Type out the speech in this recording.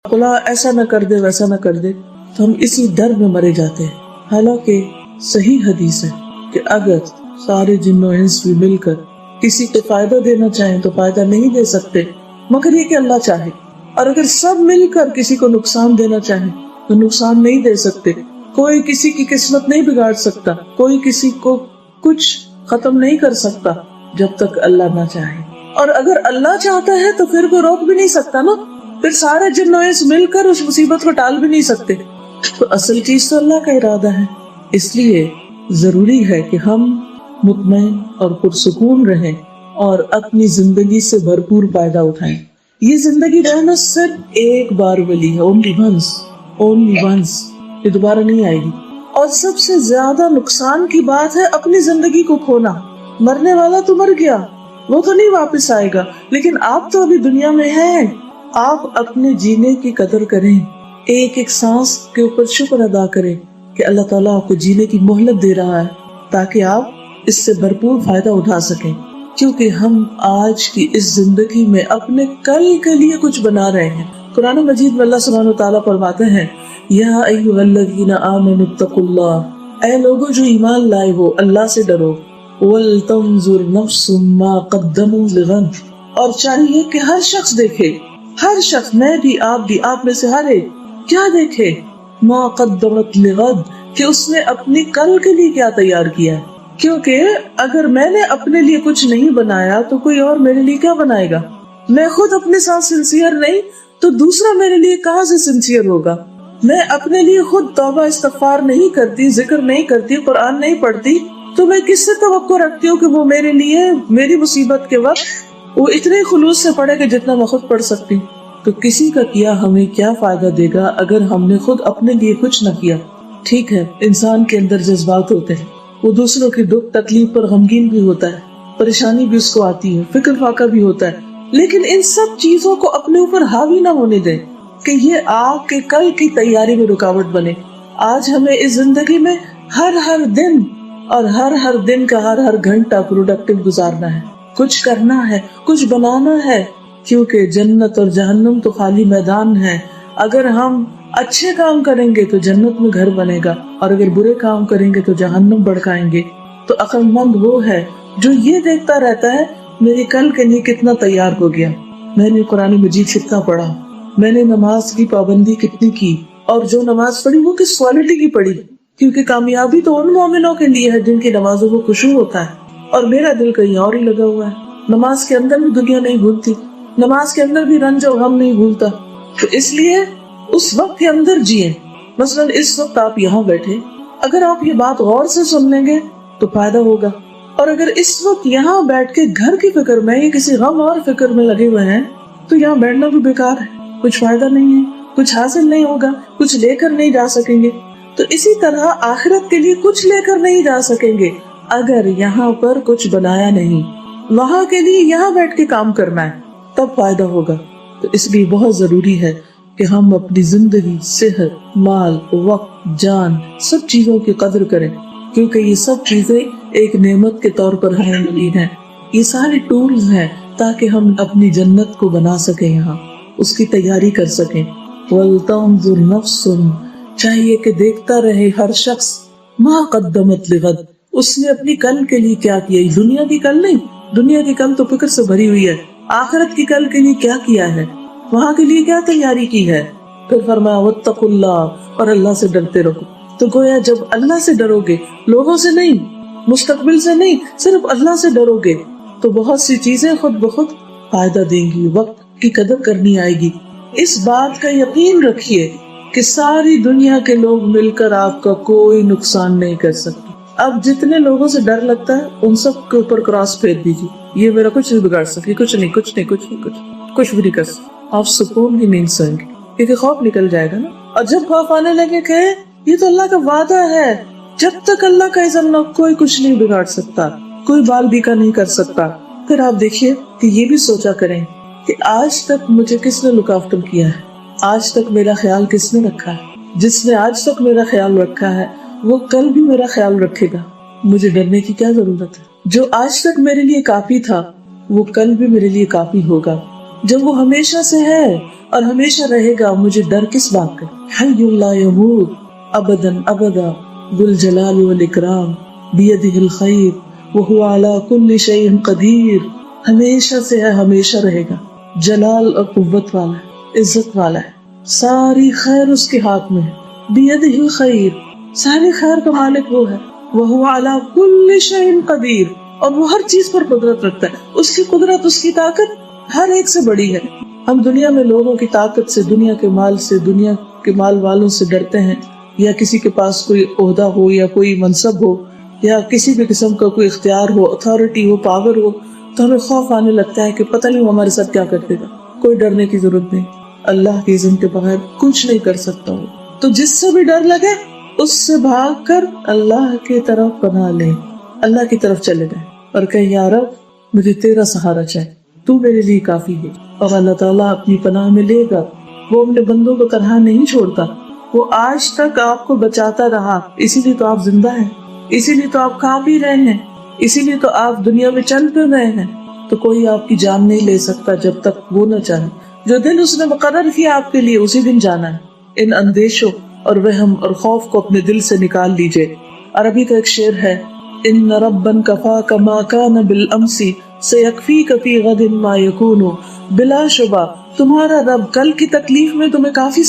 خدا ایسا نہ کر دے ویسا نہ کر دے، تو ہم اسی ڈر میں مرے جاتے ہیں۔ حالانکہ صحیح حدیث ہے کہ اگر سارے جن و انس بھی مل کر کسی کو فائدہ دینا چاہیں تو فائدہ نہیں دے سکتے مگر یہ کہ اللہ چاہے، اور اگر سب مل کر کسی کو نقصان دینا چاہیں تو نقصان نہیں دے سکتے۔ کوئی کسی کی قسمت نہیں بگاڑ سکتا، کوئی کسی کو کچھ ختم نہیں کر سکتا جب تک اللہ نہ چاہے، اور اگر اللہ چاہتا ہے تو پھر کوئی روک بھی نہیں سکتا نا، پھر سارے جن و انس مل کر اس مصیبت کو ٹال بھی نہیں سکتے۔ تو اصل چیز تو اللہ کا ارادہ ہے، اس لیے ضروری ہے کہ ہم مطمئن اور پرسکون رہیں اور اپنی زندگی سے بھرپور فائدہ اٹھائیں۔ یہ زندگی رہنا صرف ایک بار ملی ہے، only once، یہ دوبارہ نہیں آئے گی۔ اور سب سے زیادہ نقصان کی بات ہے اپنی زندگی کو کھونا۔ مرنے والا تو مر گیا، وہ تو نہیں واپس آئے گا، لیکن آپ تو ابھی دنیا میں ہیں۔ آپ اپنے جینے کی قدر کریں، ایک ایک سانس کے اوپر شکر ادا کریں کہ اللہ تعالیٰ آپ کو جینے کی مہلت دے رہا ہے تاکہ آپ اس سے بھرپور فائدہ اٹھا سکیں، کیونکہ ہم آج کی اس زندگی میں اپنے کل کے لیے کچھ بنا رہے ہیں۔ قرآن مجید میں اللہ سبحانہ وتعالیٰ فرماتے ہیں، یا ایھا الذین آمنوا اتقوا اللہ، اے لوگو جو ایمان لائے ہو اللہ سے ڈرو، ولتنظر نفس ما قدمت لغد، اور چاہیے کہ ہر شخص دیکھے، ہر شخص، میں بھی آپ میں سے ہر ایک کیا دیکھے، ما قدمت لغد، کہ اس نے اپنی کل کے لیے کیا تیار کیا ہے، کیونکہ اگر میں نے اپنے لیے کچھ نہیں بنایا تو کوئی اور میرے لیے کیا بنائے گا؟ میں خود اپنے ساتھ سنسیئر نہیں تو دوسرا میرے لیے کہاں سے سنسیئر ہوگا؟ میں اپنے لیے خود توبہ استغفار نہیں کرتی، ذکر نہیں کرتی، قرآن نہیں پڑھتی، تو میں کس سے توقع رکھتی ہوں کہ وہ میرے لیے میری مصیبت کے وقت وہ اتنے خلوص سے پڑھے کہ جتنا میں خود پڑھ سکتی؟ تو کسی کا کیا ہمیں کیا فائدہ دے گا اگر ہم نے خود اپنے لیے کچھ نہ کیا؟ ٹھیک ہے، انسان کے اندر جذبات ہوتے ہیں، وہ دوسروں کی دکھ تکلیف پر غمگین بھی ہوتا ہے، پریشانی بھی اس کو آتی ہے، فکر فاقہ بھی ہوتا ہے، لیکن ان سب چیزوں کو اپنے اوپر حاوی نہ ہونے دیں کہ یہ آپ کے کل کی تیاری میں رکاوٹ بنے۔ آج ہمیں اس زندگی میں ہر دن اور ہر دن کا ہر گھنٹہ پروڈکٹیو گزارنا ہے، کچھ کرنا ہے، کچھ بنانا ہے، کیونکہ جنت اور جہنم تو خالی میدان ہے۔ اگر ہم اچھے کام کریں گے تو جنت میں گھر بنے گا، اور اگر برے کام کریں گے تو جہنم بڑکائیں گے۔ تو عقل مند وہ ہے جو یہ دیکھتا رہتا ہے میری کل کے لیے کتنا تیار ہو گیا، میں نے قرآن مجید کتنا پڑھا، میں نے نماز کی پابندی کتنی کی، اور جو نماز پڑھی وہ کس کوالٹی کی پڑھی، کیونکہ کامیابی تو ان مومنوں کے لیے ہے جن کی نمازوں کو خشوع ہوتا ہے، اور میرا دل کہیں اور ہی لگا ہوا ہے۔ نماز کے اندر بھی دنیا نہیں بھولتی، نماز کے اندر بھی رنج اور غم نہیں بھولتا، تو اس لیے اس وقت کے اندر جیئیں۔ مثلا اس وقت آپ یہاں بیٹھے، اگر آپ یہ بات غور سے سن لیں گے تو فائدہ ہوگا، اور اگر اس وقت یہاں بیٹھ کے گھر کی فکر میں یا کسی غم اور فکر میں لگے ہوئے ہیں تو یہاں بیٹھنا بھی بیکار ہے، کچھ فائدہ نہیں ہے، کچھ حاصل نہیں ہوگا، کچھ لے کر نہیں جا سکیں گے۔ تو اسی طرح آخرت کے لیے کچھ لے کر نہیں جا سکیں گے اگر یہاں پر کچھ بنایا نہیں، وہاں کے لیے یہاں بیٹھ کے کام کرنا ہے، تب فائدہ ہوگا۔ تو اس لیے بہت ضروری ہے کہ ہم اپنی زندگی، صحت، مال، وقت، جان، سب چیزوں کی قدر کریں، کیونکہ یہ سب چیزیں ایک نعمت کے طور پر ہمیں ملی ہیں۔ یہ سارے ٹولز ہیں تاکہ ہم اپنی جنت کو بنا سکیں، یہاں اس کی تیاری کر سکیں۔ وَلْتَنظُرْ نَفْسٌ، چاہیے کہ دیکھتا رہے ہر شخص، مَا قَدَّمَتْ لِغَدٍ، اس نے اپنی کل کے لیے کیا کیا، دنیا کی کل نہیں، دنیا کی کل تو فکر سے بھری ہوئی ہے، آخرت کی کل کے لیے کیا کیا ہے، وہاں کے لیے کیا تیاری کی ہے۔ پھر فرمایا واتقوا اللہ، اور اللہ سے ڈرتے رہو۔ تو گویا جب اللہ سے ڈرو گے، لوگوں سے نہیں، مستقبل سے نہیں، صرف اللہ سے ڈرو گے، تو بہت سی چیزیں خود بخود فائدہ دیں گی، وقت کی قدر کرنی آئے گی۔ اس بات کا یقین رکھیے کہ ساری دنیا کے لوگ مل کر آپ کا کوئی نقصان نہیں کر سکتے۔ اب جتنے لوگوں سے ڈر لگتا ہے ان سب کے اوپر کراس پھیر دیجیے، یہ میرا کچھ نہیں بگاڑ سکے، کچھ بھی نہیں کر سکتے، آپ سکون کی نیند سوئیں گے، کیونکہ خوف نکل جائے گا نا۔ اور جب خوف آنے لگے کہ یہ تو اللہ کا وعدہ ہے، جب تک اللہ کا اذن نہ کوئی کچھ نہیں بگاڑ سکتا، کوئی بال بیکا نہیں کر سکتا، پھر آپ دیکھیے کہ یہ بھی سوچا کریں کہ آج تک مجھے کس نے لک آفٹر کیا ہے، آج تک میرا خیال کس نے رکھا ہے، جس نے آج تک میرا خیال رکھا ہے وہ کل بھی میرا خیال رکھے گا، مجھے ڈرنے کی کیا ضرورت ہے۔ جو آج تک میرے لیے کافی تھا وہ کل بھی میرے لیے کافی ہوگا۔ جب وہ ہمیشہ سے ہے اور ہمیشہ رہے گا، مجھے ڈر کس بات کا؟ حی لا یموت ابدا ابدا ذو الجلال والاکرام بیدہ الخیر وہو علی کل شیء قدیر، ہمیشہ سے ہے، ہمیشہ رہے گا، جلال اور قوت والا ہے، عزت والا ہے، ساری خیر اس کے ہاتھ میں ہے، بیدہ الخیر، ساری خیر کا مالک وہ ہے، وہو علی کل شیء قدیر، اور وہ ہر چیز پر قدرت رکھتا ہے، اس کی قدرت، اس کی طاقت ہر ایک سے بڑی ہے۔ ہم دنیا میں لوگوں کی طاقت سے، دنیا کے مال سے، دنیا کے مال والوں سے ڈرتے ہیں، یا کسی کے پاس کوئی عہدہ ہو یا کوئی منصب ہو یا کسی بھی قسم کا کوئی اختیار ہو، اتھارٹی ہو، پاور ہو، تو ہمیں خوف آنے لگتا ہے کہ پتہ نہیں وہ ہمارے ساتھ کیا کر دے گا۔ کوئی ڈرنے کی ضرورت نہیں، اللہ کی اذن کے بغیر کچھ نہیں کر سکتا ہو۔ تو جس سے بھی ڈر لگے اس سے بھاگ کر اللہ کی طرف پناہ لیں، اللہ کی طرف چلے جائیں اور کہیں یا رب مجھے تیرا سہارا چاہیے، تو میرے لیے کافی ہے۔ اور اللہ تعالیٰ اپنی پناہ میں لے گا، وہ اپنے بندوں کو تنہا نہیں چھوڑتا، وہ آج تک آپ کو بچاتا رہا، اسی لیے تو آپ زندہ ہیں، اسی لیے تو آپ کھا پی رہے ہیں، اسی لیے تو آپ دنیا میں چل پھر رہے ہیں۔ تو کوئی آپ کی جان نہیں لے سکتا جب تک وہ نہ چاہے۔ جو دن اس نے مقرر کیا آپ کے لیے اسی دن جانا ہے۔ ان اندیشوں اور وہم اور خوف کو اپنے دل سے نکال لیجئے۔ عربی کا ایک شعر ہے، ان ربا کفاک ما کان بالامس سیکفیک فی غد ما یکون، بلا شبہ تمہارا رب کل کی تکلیف میں تمہیں کافی